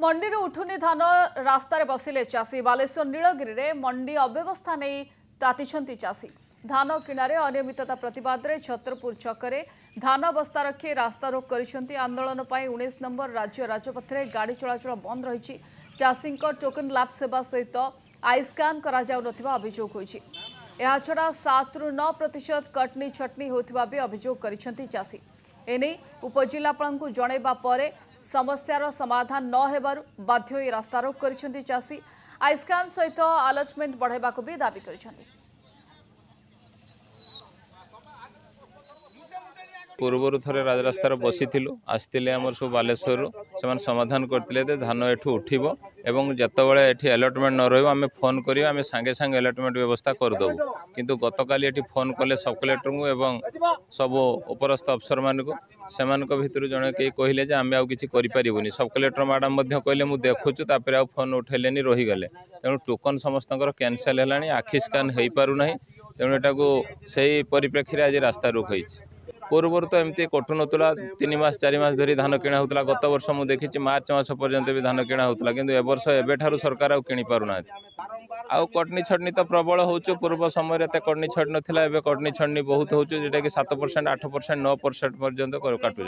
मंडी उठुनी धान रास्तार बसिले चाषी बालेश्वर नीलगिरी रे मंडी अव्यवस्था नहीं तातिछंती चाषी धान किणारे अनियमितता प्रतिवाद रे छत्रपुर छकरे धान बस्ता रखी रास्ता रोक करिसेंती आंदोलन पर 19 नंबर राज्य राजपथ में गाड़ी चलाचल बंद रही चाषी टोकन लैब सेवा सहित आई स्कान अभियोग होइछि। यह छड़ा 7 ରୁ 9% कटनी छटनी होतिबा भी अभियोग करिसेंती चाषी एने उपजिलापाल को जनइबा परे समस्यार समाधान न हेबारु बाध्य होई रास्ता रोक करिसेंती चाषी आइस्कान सहित अलॉटमेंट बढ़ाइबाको भी दाबी करिसेंती। पूर्वर थे राजरास्तार बसी आसते आम सब बालेश्वर से समाधान करते धान एठू उठब और जितेबाला ये अलॉटमेंट न रही फोन कर सांगे सांगे अलॉटमेंट व्यवस्था करदेबू किंतु गतकाली ये फोन कले सब कलेक्टर को सब उपरस्थ अफसर मानक से भितर जड़े कई कहले आम आउ कि सब कलेक्टर मैडम कहले मुझे देखुचु तापर आ फोन उठेले रहीगले तेणु टोकन समस्त कैनसल है आखि स्कान हो पारना तेणु यहाँ से परिप्रेक्षी आज रास्ता रोक होती। पूर्वर तो एमती कटु नाला 3 मास 4 मास धरी धान किणा होता गत वर्ष मुझे देखी मार्च मास पर्यंत भी धान किणा होता किंतु ए वर्ष एबेठारु सरकार आउ किणी पारुना आउ कटनी छटनी तो प्रबल हो पूर्व समय एत कटनी छड़ नाला कटनी छड़नी बहुत हो 7% 8% 9% पर्यंत काटुचे।